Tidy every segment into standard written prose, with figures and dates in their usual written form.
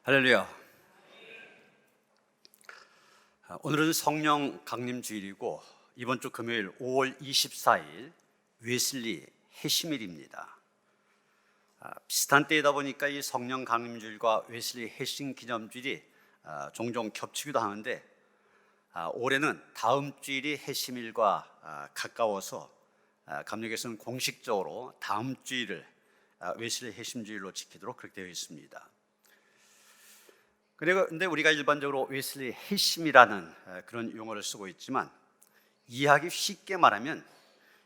할렐루야. 오늘은 성령 강림 주일이고 이번 주 금요일 5월 24일 웨슬리 해심일입니다. 비슷한 때이다 보니까 이 성령 강림 주일과 웨슬리 해심 기념주일이 종종 겹치기도 하는데 올해는 다음 주일이 해심일과 가까워서 감리교에서는 공식적으로 다음 주일을 웨슬리 해심주일로 지키도록 그렇게 되어 있습니다. 그런데 우리가 일반적으로 웨슬리 해심이라는 그런 용어를 쓰고 있지만 이해하기 쉽게 말하면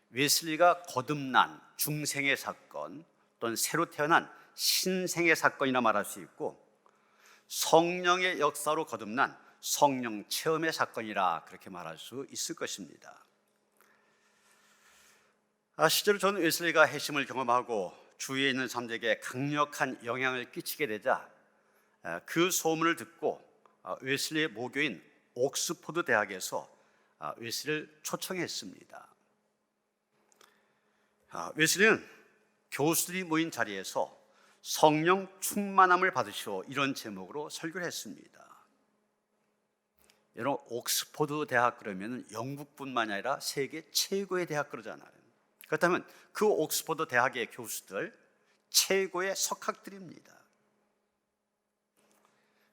웨슬리가 거듭난 중생의 사건 또는 새로 태어난 신생의 사건이라 말할 수 있고 성령의 역사로 거듭난 성령 체험의 사건이라 그렇게 말할 수 있을 것입니다. 실제로 저는 웨슬리가 해심을 경험하고 주위에 있는 사람들에게 강력한 영향을 끼치게 되자 그 소문을 듣고 웨슬리의 모교인 옥스포드 대학에서 웨슬리를 초청했습니다. 웨슬리는 교수들이 모인 자리에서 성령 충만함을 받으시오 이런 제목으로 설교를 했습니다. 여러분, 옥스포드 대학 그러면 영국뿐만이 아니라 세계 최고의 대학 그러잖아요. 그렇다면 그 옥스포드 대학의 교수들 최고의 석학들입니다.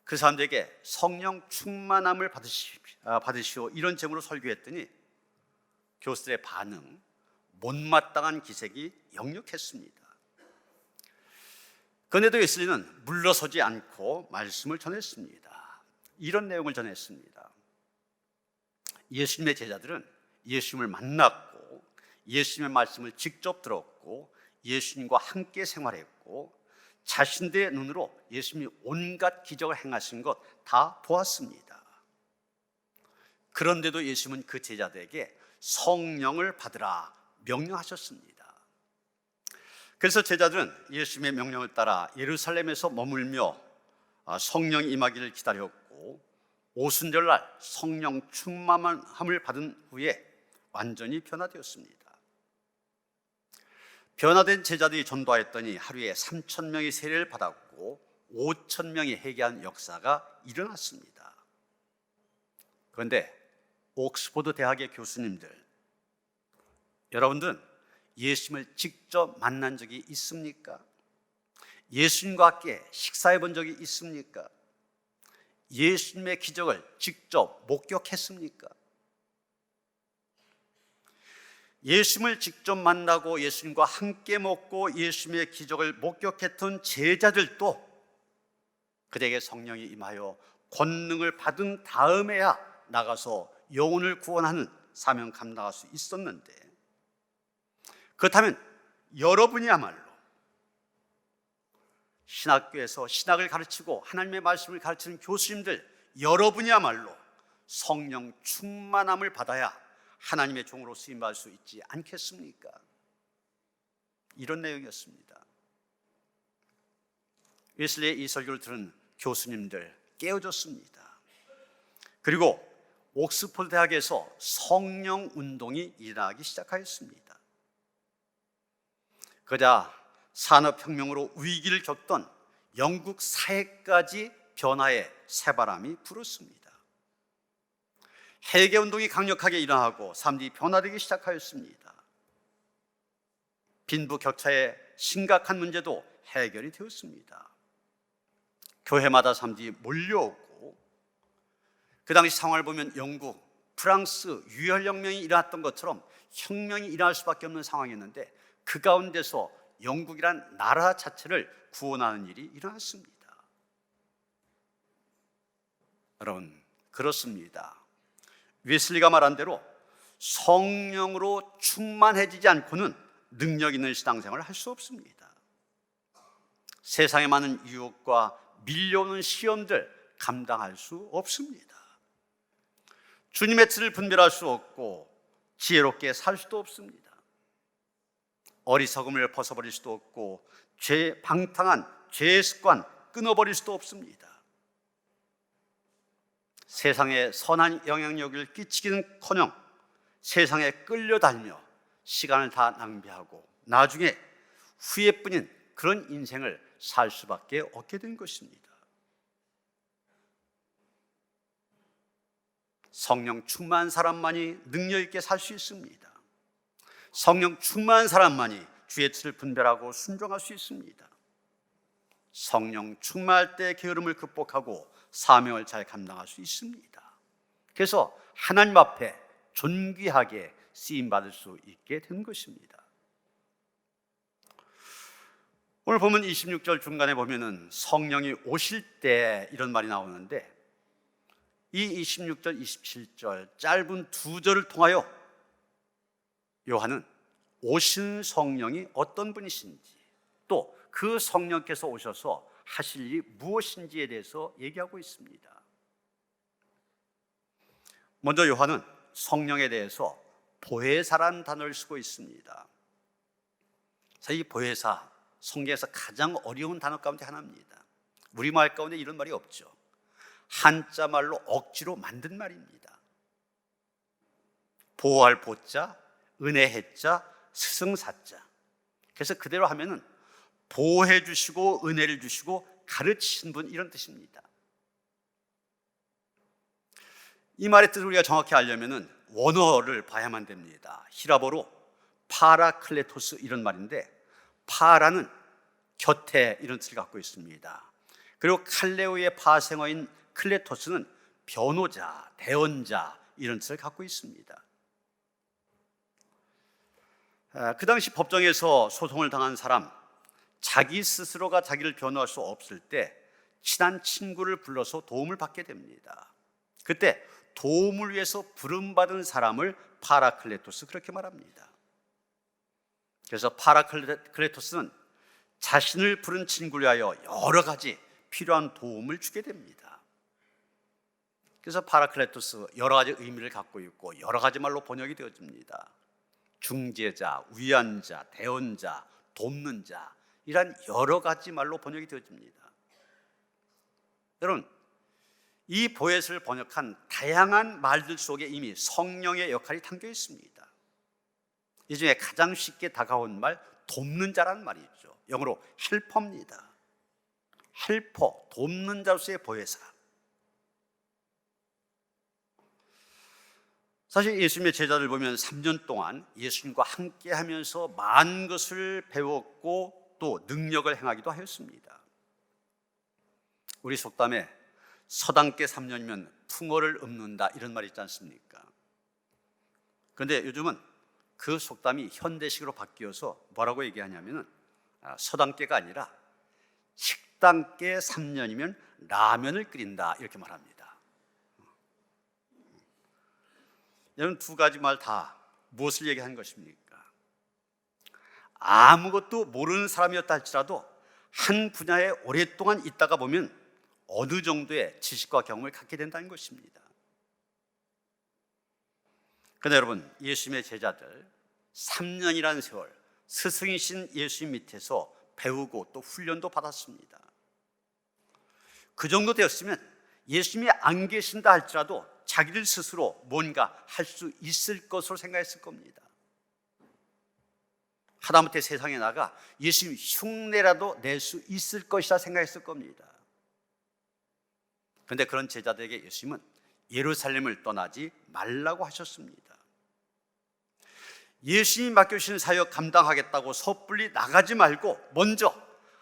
그 사람들에게 성령 충만함을 받으시오 이런 제목으로 설교했더니 교수들의 반응, 못마땅한 기색이 역력했습니다. 그런데도 웨슬리는 물러서지 않고 말씀을 전했습니다. 이런 내용을 전했습니다. 예수님의 제자들은 예수님을 만났고 예수님의 말씀을 직접 들었고 예수님과 함께 생활했고 자신들의 눈으로 예수님이 온갖 기적을 행하신 것 다 보았습니다. 그런데도 예수님은 그 제자들에게 성령을 받으라 명령하셨습니다. 그래서 제자들은 예수님의 명령을 따라 예루살렘에서 머물며 성령이 임하기를 기다렸고 오순절날 성령 충만함을 받은 후에 완전히 변화되었습니다. 변화된 제자들이 전도하였더니 하루에 3,000명이 세례를 받았고 5,000명이 회개한 역사가 일어났습니다. 그런데 옥스포드 대학의 교수님들, 여러분들은 예수님을 직접 만난 적이 있습니까? 예수님과 함께 식사해 본 적이 있습니까? 예수님의 기적을 직접 목격했습니까? 예수님을 직접 만나고 예수님과 함께 먹고 예수님의 기적을 목격했던 제자들도 그들에게 성령이 임하여 권능을 받은 다음에야 나가서 영혼을 구원하는 사명 감당할 수 있었는데, 그렇다면 여러분이야말로 신학교에서 신학을 가르치고 하나님의 말씀을 가르치는 교수님들, 여러분이야말로 성령 충만함을 받아야 하나님의 종으로 쓰임받을 수 있지 않겠습니까? 이런 내용이었습니다. 웨슬리의 이 설교를 들은 교수님들 깨어졌습니다. 그리고 옥스포드 대학에서 성령 운동이 일어나기 시작하였습니다. 그러자 산업혁명으로 위기를 겪던 영국 사회까지 변화의 새바람이 불었습니다. 회개운동이 강력하게 일어나고 사람들이 변화되기 시작하였습니다. 빈부격차의 심각한 문제도 해결이 되었습니다. 교회마다 사람들이 몰려오고, 그 당시 상황을 보면 영국, 프랑스 유혈혁명이 일어났던 것처럼 혁명이 일어날 수밖에 없는 상황이었는데 그 가운데서 영국이란 나라 자체를 구원하는 일이 일어났습니다. 여러분, 그렇습니다. 웨슬리가 말한 대로 성령으로 충만해지지 않고는 능력 있는 신앙생활을 할 수 없습니다. 세상에 많은 유혹과 밀려오는 시험들 감당할 수 없습니다. 주님의 뜻을 분별할 수 없고 지혜롭게 살 수도 없습니다. 어리석음을 벗어버릴 수도 없고 방탕한 죄의 습관 끊어버릴 수도 없습니다. 세상에 선한 영향력을 끼치기는커녕 세상에 끌려다니며 시간을 다 낭비하고 나중에 후회뿐인 그런 인생을 살 수밖에 없게 된 것입니다. 성령 충만한 사람만이 능력 있게 살 수 있습니다. 성령 충만한 사람만이 주의 뜻을 분별하고 순종할 수 있습니다. 성령 충만할 때 게으름을 극복하고 사명을 잘 감당할 수 있습니다. 그래서 하나님 앞에 존귀하게 쓰임받을 수 있게 된 것입니다. 오늘 보면 26절 중간에 보면은 성령이 오실 때 이런 말이 나오는데, 이 26절, 27절 짧은 두 절을 통하여 요한은 오신 성령이 어떤 분이신지, 또 그 성령께서 오셔서 하실 일이 무엇인지에 대해서 얘기하고 있습니다. 먼저 요한은 성령에 대해서 보혜사라는 단어를 쓰고 있습니다. 이 보혜사, 성경에서 가장 어려운 단어 가운데 하나입니다. 우리말 가운데 이런 말이 없죠. 한자 말로 억지로 만든 말입니다. 보호할 보자, 은혜해자, 스승사자. 그래서 그대로 하면은 보호해 주시고 은혜를 주시고 가르치신 분, 이런 뜻입니다. 이 말의 뜻을 우리가 정확히 알려면은 원어를 봐야만 됩니다. 히라보로 파라클레토스, 이런 말인데, 파라는 곁에, 이런 뜻을 갖고 있습니다. 그리고 칼레오의 파생어인 클레토스는 변호자, 대언자, 이런 뜻을 갖고 있습니다. 그 당시 법정에서 소송을 당한 사람, 자기 스스로가 자기를 변호할 수 없을 때 친한 친구를 불러서 도움을 받게 됩니다. 그때 도움을 위해서 부름받은 사람을 파라클레토스, 그렇게 말합니다. 그래서 파라클레토스는 자신을 부른 친구를 위하여 여러 가지 필요한 도움을 주게 됩니다. 그래서 파라클레토스, 여러 가지 의미를 갖고 있고 여러 가지 말로 번역이 되어집니다. 중재자, 위안자, 대언자, 돕는 자, 이런 여러 가지 말로 번역이 되어집니다. 여러분, 이 보헤스를 번역한 다양한 말들 속에 이미 성령의 역할이 담겨 있습니다. 이 중에 가장 쉽게 다가온 말, 돕는 자라는 말이 있죠. 영어로 헬퍼입니다. 헬퍼, 돕는 자로서의 보혜사. 사실 예수님의 제자들 보면 3년 동안 예수님과 함께 하면서 많은 것을 배웠고 또 능력을 행하기도 하였습니다. 우리 속담에 서당께 3년이면 풍어를 읊는다, 이런 말이 있지 않습니까? 그런데 요즘은 그 속담이 현대식으로 바뀌어서 뭐라고 얘기하냐면은 서당께가 아니라 식당께 3년이면 라면을 끓인다, 이렇게 말합니다. 여러분, 두 가지 말 다 무엇을 얘기하는 것입니까? 아무것도 모르는 사람이었다 할지라도 한 분야에 오랫동안 있다가 보면 어느 정도의 지식과 경험을 갖게 된다는 것입니다. 그런데 여러분, 예수님의 제자들 3년이라는 세월 스승이신 예수님 밑에서 배우고 또 훈련도 받았습니다. 그 정도 되었으면 예수님이 안 계신다 할지라도 자기들 스스로 뭔가 할 수 있을 것으로 생각했을 겁니다. 하다못해 세상에 나가 예수님 흉내라도 낼 수 있을 것이라 생각했을 겁니다. 그런데 그런 제자들에게 예수님은 예루살렘을 떠나지 말라고 하셨습니다. 예수님이 맡겨주신 사역 감당하겠다고 섣불리 나가지 말고 먼저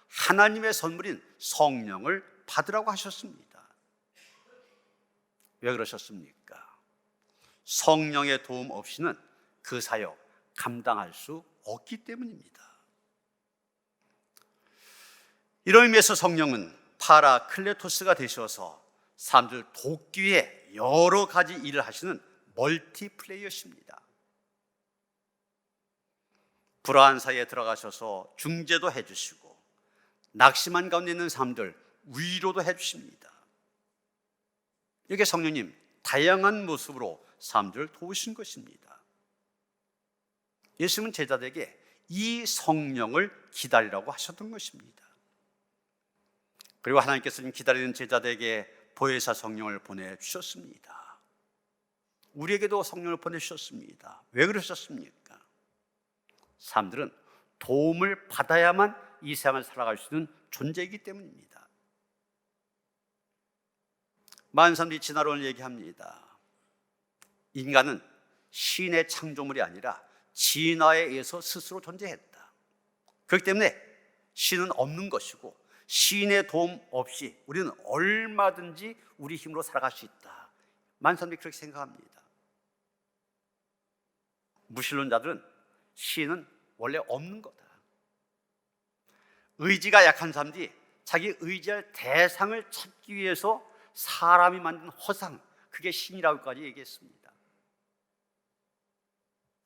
하나님의 선물인 성령을 받으라고 하셨습니다. 왜 그러셨습니까? 성령의 도움 없이는 그 사역 감당할 수 없기 때문입니다. 이런 의미에서 성령은 파라클레토스가 되셔서 사람들 돕기 위해 여러 가지 일을 하시는 멀티플레이어십니다. 불안한 사이에 들어가셔서 중재도 해주시고 낙심한 가운데 있는 사람들 위로도 해주십니다. 이렇게 성령님 다양한 모습으로 사람들을 도우신 것입니다. 예수님은 제자들에게 이 성령을 기다리라고 하셨던 것입니다. 그리고 하나님께서 지금 기다리는 제자들에게 보혜사 성령을 보내주셨습니다. 우리에게도 성령을 보내주셨습니다. 왜 그러셨습니까? 사람들은 도움을 받아야만 이 세상을 살아갈 수 있는 존재이기 때문입니다. 많은 사람들이 지나로를 얘기합니다. 인간은 신의 창조물이 아니라 진화에 의해서 스스로 존재했다. 그렇기 때문에 신은 없는 것이고 신의 도움 없이 우리는 얼마든지 우리 힘으로 살아갈 수 있다. 많은 사람들이 그렇게 생각합니다. 무신론자들은 신은 원래 없는 거다. 의지가 약한 사람들이 자기 의지할 대상을 찾기 위해서 사람이 만든 허상, 그게 신이라고까지 얘기했습니다.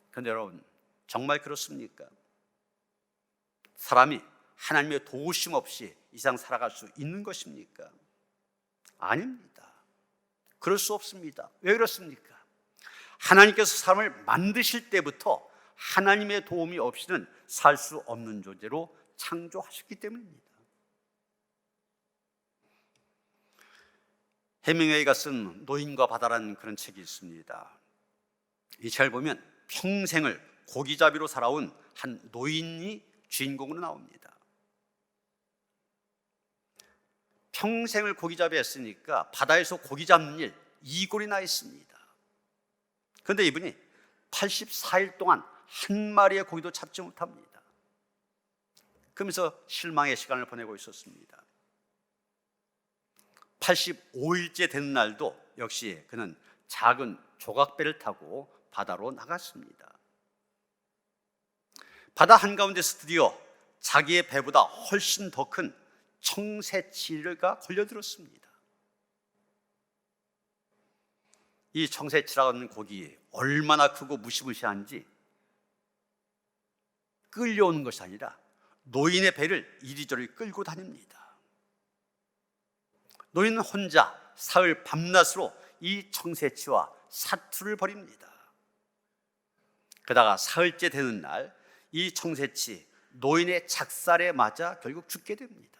그런데 여러분, 정말 그렇습니까? 사람이 하나님의 도우심 없이 이 세상 살아갈 수 있는 것입니까? 아닙니다. 그럴 수 없습니다. 왜 그렇습니까? 하나님께서 사람을 만드실 때부터 하나님의 도움이 없이는 살 수 없는 존재로 창조하셨기 때문입니다. 해밍웨이가 쓴 노인과 바다라는 그런 책이 있습니다. 이 책을 보면 평생을 고기잡이로 살아온 한 노인이 주인공으로 나옵니다. 평생을 고기잡이 했으니까 바다에서 고기 잡는 일 2골이나 있습니다. 그런데 이분이 84일 동안 한 마리의 고기도 잡지 못합니다. 그러면서 실망의 시간을 보내고 있었습니다. 85일째 되는 날도 역시 그는 작은 조각배를 타고 바다로 나갔습니다. 바다 한가운데서 드디어 자기의 배보다 훨씬 더 큰 청새치가 걸려들었습니다. 이 청새치라는 고기 얼마나 크고 무시무시한지 끌려오는 것이 아니라 노인의 배를 이리저리 끌고 다닙니다. 노인은 혼자 사흘 밤낮으로 이 청새치와 사투를 벌입니다. 그러다가 사흘째 되는 날 이 청새치 노인의 작살에 맞아 결국 죽게 됩니다.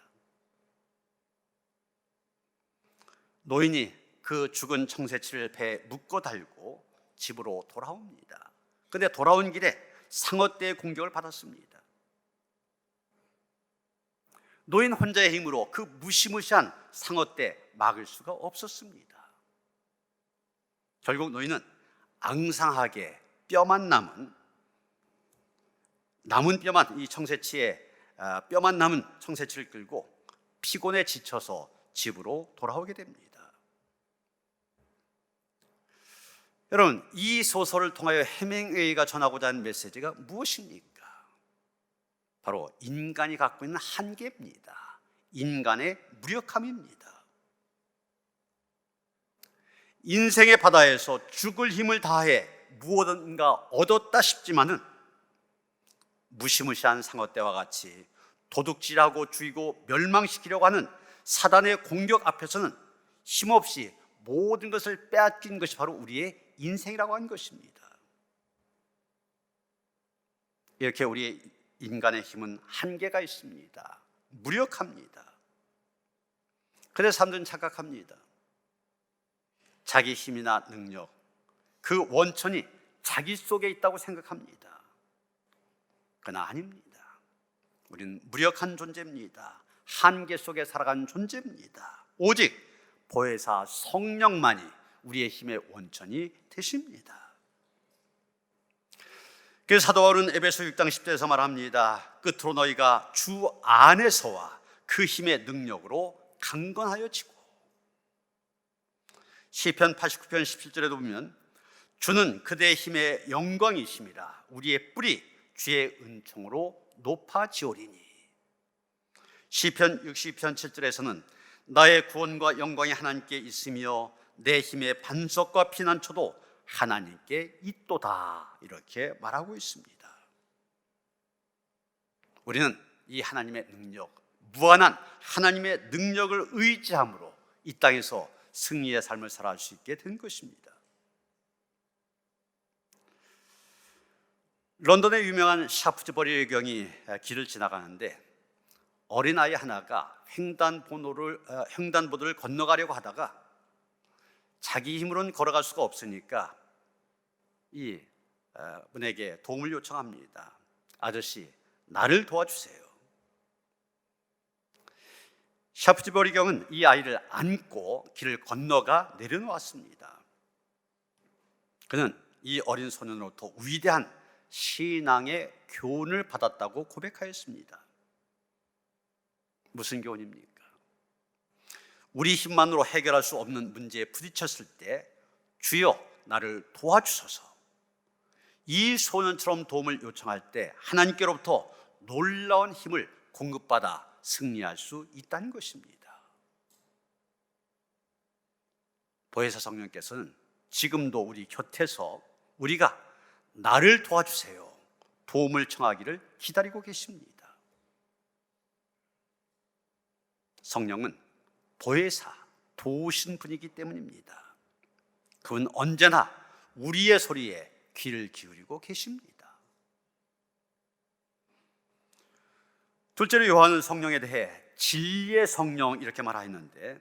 노인이 그 죽은 청새치를 배에 묶어 달고 집으로 돌아옵니다. 그런데 돌아온 길에 상어떼의 공격을 받았습니다. 노인 혼자의 힘으로 그 무시무시한 상어떼 막을 수가 없었습니다. 결국 노인은 앙상하게 뼈만 남은 뼈만 이 청새치에 뼈만 남은 청새치를 끌고 피곤에 지쳐서 집으로 돌아오게 됩니다. 여러분, 이 소설을 통하여 해밍웨이가 전하고자 하는 메시지가 무엇입니까? 바로 인간이 갖고 있는 한계입니다. 인간의 무력함입니다. 인생의 바다에서 죽을 힘을 다해 무엇인가 얻었다 싶지만은 무시무시한 상어떼와 같이 도둑질하고 죽이고 멸망시키려고 하는 사단의 공격 앞에서는 힘없이 모든 것을 빼앗긴 것이 바로 우리의 인생이라고 하는 것입니다. 이렇게 우리의 인간의 힘은 한계가 있습니다. 무력합니다. 그래서 사람들은 착각합니다. 자기 힘이나 능력, 그 원천이 자기 속에 있다고 생각합니다. 그러나 아닙니다. 우리는 무력한 존재입니다. 한계 속에 살아가는 존재입니다. 오직 보혜사 성령만이 우리의 힘의 원천이 되십니다. 그래서 사도 바울은 에베소 6장 10절에서 말합니다. 끝으로 너희가 주 안에서와 그 힘의 능력으로 강건하여 지고. 시편 89편 17절에도 보면 주는 그대의 힘의 영광이심이라 우리의 뿔이 주의 은총으로 높아지오리니. 시편 60편 7절에서는 나의 구원과 영광이 하나님께 있으며 내 힘의 반석과 피난처도 하나님께 있도다, 이렇게 말하고 있습니다. 우리는 이 하나님의 능력, 무한한 하나님의 능력을 의지함으로 이 땅에서 승리의 삶을 살아갈 수 있게 된 것입니다. 런던의 유명한 샤프트버리 경이 길을 지나가는데 어린아이 하나가 횡단보도를 건너가려고 하다가 자기 힘으로는 걸어갈 수가 없으니까 이 분에게 도움을 요청합니다. 아저씨, 나를 도와주세요. 샤프트버리 경은 이 아이를 안고 길을 건너가 내려놓았습니다. 그는 이 어린 소년으로부터 위대한 신앙의 교훈을 받았다고 고백하였습니다. 무슨 교훈입니까? 우리 힘만으로 해결할 수 없는 문제에 부딪혔을 때 주여 나를 도와주소서, 이 소년처럼 도움을 요청할 때 하나님께로부터 놀라운 힘을 공급받아 승리할 수 있다는 것입니다. 보혜사 성령께서는 지금도 우리 곁에서 우리가 나를 도와주세요, 도움을 청하기를 기다리고 계십니다. 성령은 보혜사, 도우신 분이기 때문입니다. 그분 언제나 우리의 소리에 귀를 기울이고 계십니다. 둘째로 요한은 성령에 대해 진리의 성령 이렇게 말하였는데,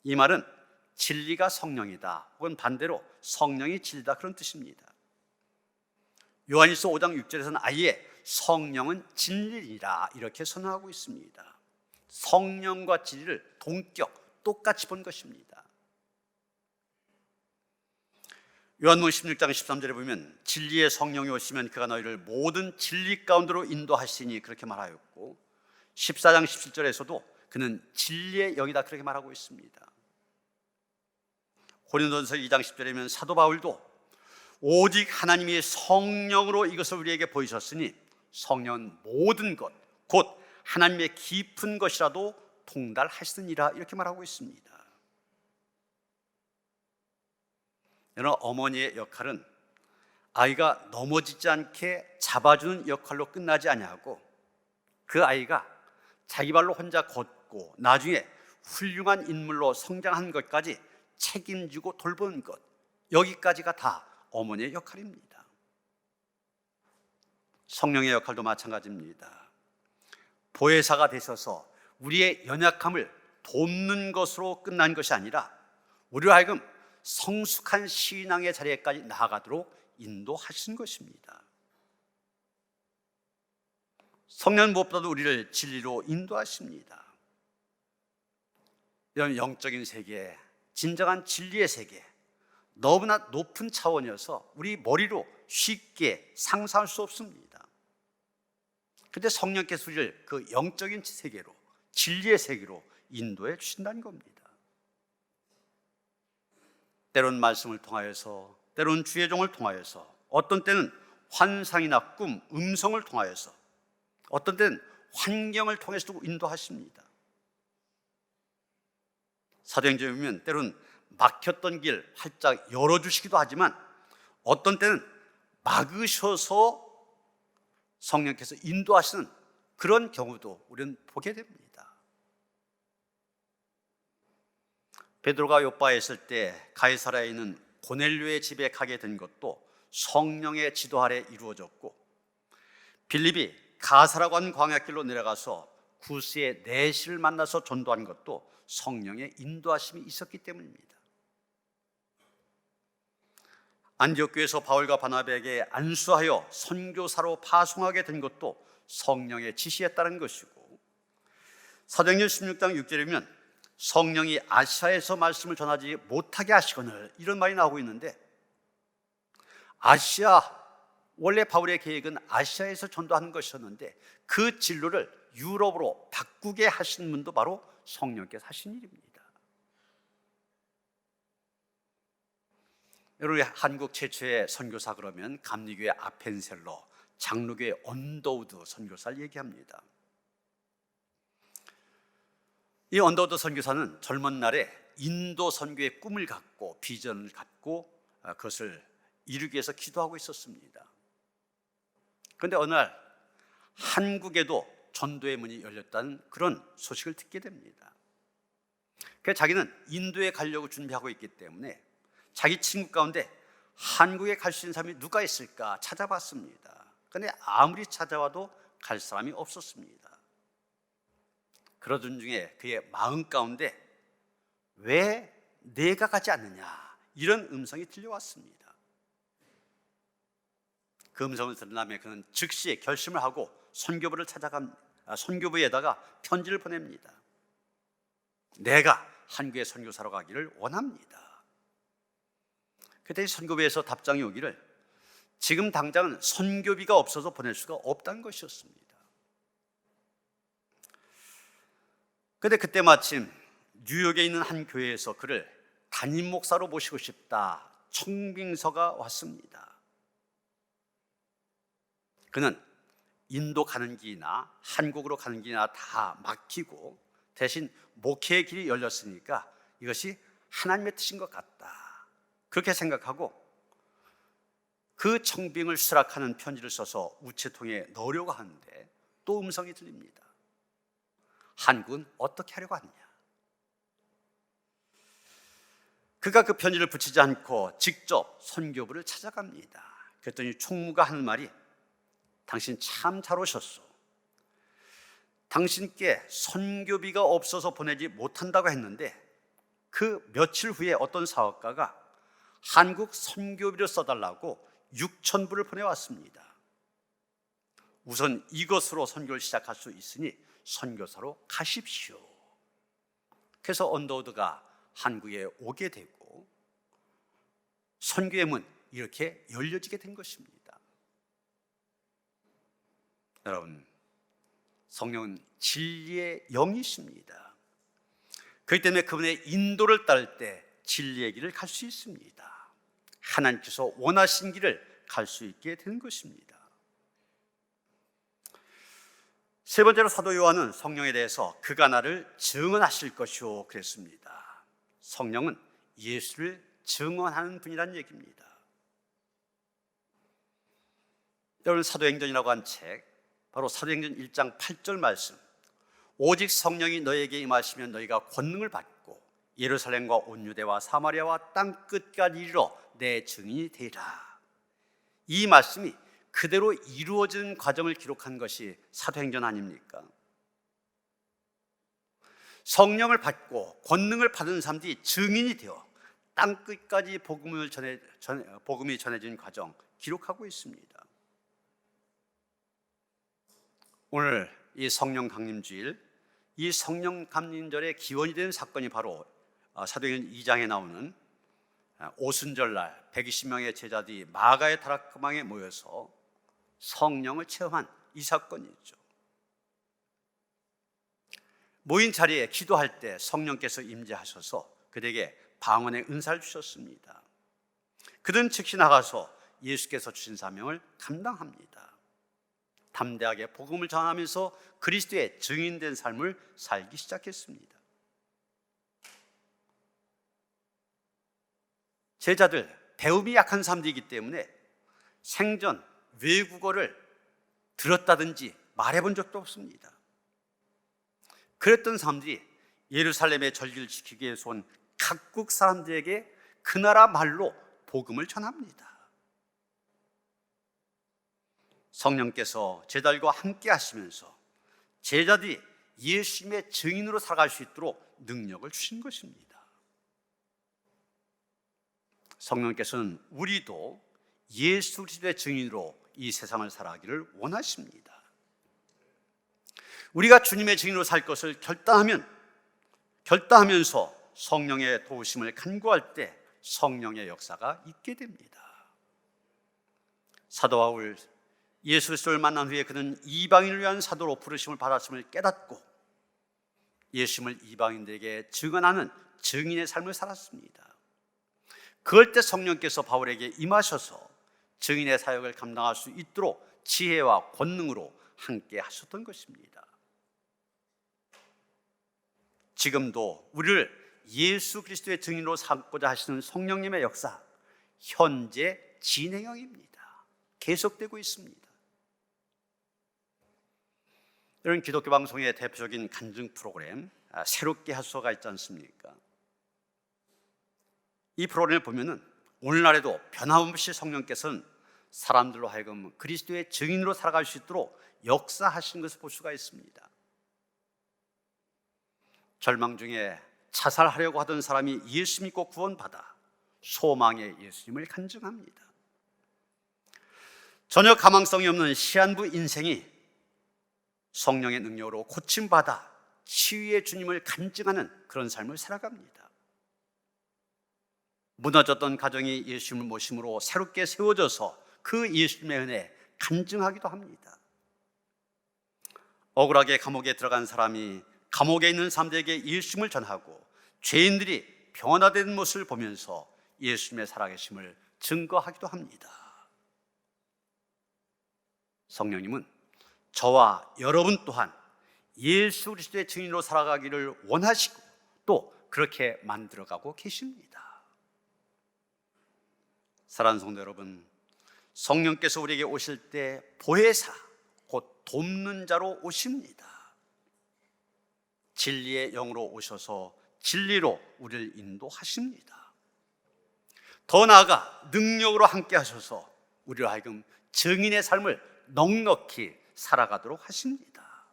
이 말은 진리가 성령이다 혹은 반대로 성령이 진리다 그런 뜻입니다. 요한일서 5장 6절에서는 아예 성령은 진리니라 이렇게 선언하고 있습니다. 성령과 진리를 동격 똑같이 본 것입니다. 요한복음 16장 13절에 보면 진리의 성령이 오시면 그가 너희를 모든 진리 가운데로 인도하시니 그렇게 말하였고, 14장 17절에서도 그는 진리의 영이다 그렇게 말하고 있습니다. 고린도전서 2장 10절에 보면 사도 바울도 오직 하나님이 성령으로 이것을 우리에게 보이셨으니 성령은 모든 것 곧 하나님의 깊은 것이라도 통달하시느니라 이렇게 말하고 있습니다. 여러분, 어머니의 역할은 아이가 넘어지지 않게 잡아주는 역할로 끝나지 아니하고 그 아이가 자기 발로 혼자 걷고 나중에 훌륭한 인물로 성장한 것까지 책임지고 돌보는 것, 여기까지가 다 어머니의 역할입니다. 성령의 역할도 마찬가지입니다. 보혜사가 되셔서 우리의 연약함을 돕는 것으로 끝난 것이 아니라 우리로 하여금 성숙한 신앙의 자리에까지 나아가도록 인도하신 것입니다. 성령은 무엇보다도 우리를 진리로 인도하십니다. 이런 영적인 세계, 진정한 진리의 세계, 너무나 높은 차원이어서 우리 머리로 쉽게 상상할 수 없습니다. 그런데 성령께서 우리를 그 영적인 세계로, 진리의 세계로 인도해 주신다는 겁니다. 때론 말씀을 통하여서, 때론 주의 종을 통하여서, 어떤 때는 환상이나 꿈, 음성을 통하여서, 어떤 때는 환경을 통해서도 인도하십니다. 사도행전에 보면 때론 막혔던 길 활짝 열어주시기도 하지만 어떤 때는 막으셔서 성령께서 인도하시는 그런 경우도 우리는 보게 됩니다. 베드로가 요빠에 있을 때 가이사랴에 있는 고넬료의 집에 가게 된 것도 성령의 지도 아래 이루어졌고, 빌립이 가사라고 하는 광야길로 내려가서 구스의 내시를 만나서 전도한 것도 성령의 인도하심이 있었기 때문입니다. 안디옥 교회에서 바울과 바나바에게 안수하여 선교사로 파송하게 된 것도 성령의 지시에 따른 것이고, 사도행전 16장 6절에 보면 성령이 아시아에서 말씀을 전하지 못하게 하시거늘 이런 말이 나오고 있는데, 아시아, 원래 바울의 계획은 아시아에서 전도하는 것이었는데 그 진로를 유럽으로 바꾸게 하신 분도 바로 성령께서 하신 일입니다. 여러분, 한국 최초의 선교사 그러면 감리교회 아펜셀러, 장로교회 언더우드 선교사를 얘기합니다. 이 언더우드 선교사는 젊은 날에 인도 선교의 꿈을 갖고 비전을 갖고 그것을 이루기 위해서 기도하고 있었습니다. 그런데 어느 날 한국에도 전도의 문이 열렸다는 그런 소식을 듣게 됩니다. 그래서 자기는 인도에 가려고 준비하고 있기 때문에 자기 친구 가운데 한국에 갈 수 있는 사람이 누가 있을까 찾아봤습니다. 그런데 아무리 찾아와도 갈 사람이 없었습니다. 그러던 중에 그의 마음 가운데 왜 내가 가지 않느냐 이런 음성이 들려왔습니다. 그 음성을 들은 다음에 그는 즉시 결심을 하고 선교부에다가 편지를 보냅니다. 내가 한국의 선교사로 가기를 원합니다. 그때 선교부에서 답장이 오기를 지금 당장은 선교비가 없어서 보낼 수가 없다는 것이었습니다. 그런데 그때 마침 뉴욕에 있는 한 교회에서 그를 담임 목사로 모시고 싶다 청빙서가 왔습니다. 그는 인도 가는 길이나 한국으로 가는 길이나 다 막히고 대신 목회의 길이 열렸으니까 이것이 하나님의 뜻인 것 같다, 그렇게 생각하고 그 청빙을 수락하는 편지를 써서 우체통에 넣으려고 하는데 또 음성이 들립니다. 한국은 어떻게 하려고 하느냐. 그가 그 편지를 붙이지 않고 직접 선교부를 찾아갑니다. 그랬더니 총무가 하는 말이 당신 참 잘 오셨소. 당신께 선교비가 없어서 보내지 못한다고 했는데 그 며칠 후에 어떤 사업가가 한국 선교비를 써달라고 6,000불을 보내왔습니다. 우선 이것으로 선교를 시작할 수 있으니 선교사로 가십시오. 그래서 언더우드가 한국에 오게 되고 선교의 문 이렇게 열려지게 된 것입니다. 여러분, 성령은 진리의 영이십니다. 그렇기 때문에 그분의 인도를 따를 때 진리의 길을 갈 수 있습니다. 하나님께서 원하신 길을 갈 수 있게 되는 것입니다. 세 번째로 사도 요한은 성령에 대해서 그가 나를 증언하실 것이요 그랬습니다. 성령은 예수를 증언하는 분이라는 얘기입니다. 여러분, 사도행전이라고 한 책, 바로 사도행전 1장 8절 말씀, 오직 성령이 너에게 임하시면 너희가 권능을 받고 예루살렘과 온 유대와 사마리아와 땅 끝까지 이르러 내 증인이 되리라. 이 말씀이 그대로 이루어진 과정을 기록한 것이 사도행전 아닙니까? 성령을 받고 권능을 받은 사람들이 증인이 되어 땅 끝까지 복음이 전해진 과정 기록하고 있습니다. 오늘 이 성령 강림주일, 이 성령 강림절의 기원이 되는 사건이 바로 사도행전 2장에 나오는 오순절날 120명의 제자들이 마가의 다락방에 모여서 성령을 체험한 이 사건이죠. 모인 자리에 기도할 때 성령께서 임재하셔서 그들에게 방언의 은사를 주셨습니다. 그들은 즉시 나가서 예수께서 주신 사명을 감당합니다. 담대하게 복음을 전하면서 그리스도의 증인된 삶을 살기 시작했습니다. 제자들, 배움이 약한 사람들이기 때문에 생전 외국어를 들었다든지 말해본 적도 없습니다. 그랬던 사람들이 예루살렘의 절기를 지키기 위해서 온 각국 사람들에게 그 나라 말로 복음을 전합니다. 성령께서 제자들과 함께 하시면서 제자들이 예수님의 증인으로 살아갈 수 있도록 능력을 주신 것입니다. 성령께서는 우리도 예수 그리스도의 증인으로 이 세상을 살아가기를 원하십니다. 우리가 주님의 증인으로 살 것을 결단하면서 성령의 도우심을 간구할 때 성령의 역사가 있게 됩니다. 사도 바울, 예수 그리스도를 만난 후에 그는 이방인을 위한 사도로 부르심을 받았음을 깨닫고 예수님을 이방인들에게 증언하는 증인의 삶을 살았습니다. 그럴 때 성령께서 바울에게 임하셔서 증인의 사역을 감당할 수 있도록 지혜와 권능으로 함께 하셨던 것입니다. 지금도 우리를 예수 그리스도의 증인으로 삼고자 하시는 성령님의 역사, 현재 진행형입니다. 계속되고 있습니다. 이런 기독교 방송의 대표적인 간증 프로그램 새롭게 하소서가 있지 않습니까? 이 프로그램을 보면은 오늘날에도 변함없이 성령께서는 사람들로 하여금 그리스도의 증인으로 살아갈 수 있도록 역사하신 것을 볼 수가 있습니다. 절망 중에 자살하려고 하던 사람이 예수 믿고 구원받아 소망의 예수님을 간증합니다. 전혀 가망성이 없는 시한부 인생이 성령의 능력으로 고침받아 치유의 주님을 간증하는 그런 삶을 살아갑니다. 무너졌던 가정이 예수님을 모심으로 새롭게 세워져서 그 예수님의 은혜에 간증하기도 합니다. 억울하게 감옥에 들어간 사람이 감옥에 있는 사람들에게 예수님을 전하고 죄인들이 변화된 모습을 보면서 예수님의 살아계심을 증거하기도 합니다. 성령님은 저와 여러분 또한 예수 그리스도의 증인으로 살아가기를 원하시고 또 그렇게 만들어가고 계십니다. 사랑하는 성도 여러분, 성령께서 우리에게 오실 때 보혜사, 곧 돕는 자로 오십니다. 진리의 영으로 오셔서 진리로 우리를 인도하십니다. 더 나아가 능력으로 함께 하셔서 우리로 하여금 증인의 삶을 넉넉히 살아가도록 하십니다.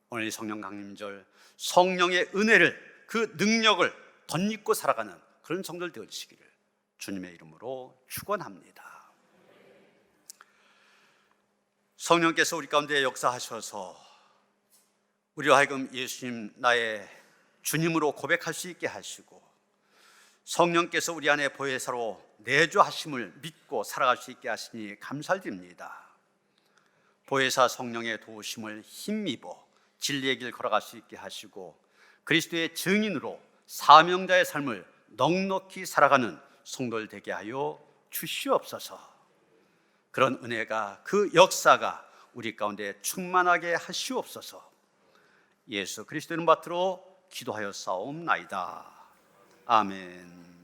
오늘 성령 강림절, 성령의 은혜를, 그 능력을 덧입고 살아가는 그런 성도들 되어주시기를 주님의 이름으로 축원합니다. 성령께서 우리 가운데 역사하셔서 우리와 하여금 예수님 나의 주님으로 고백할 수 있게 하시고, 성령께서 우리 안에 보혜사로 내주하심을 믿고 살아갈 수 있게 하시니 감사드립니다. 보혜사 성령의 도우심을 힘입어 진리의 길 걸어갈 수 있게 하시고 그리스도의 증인으로 사명자의 삶을 넉넉히 살아가는 성도들 되게 하여 주시옵소서. 그런 은혜가, 그 역사가 우리 가운데 충만하게 하시옵소서. 예수 그리스도 이름 받들어 기도하여 싸움나이다. 아멘.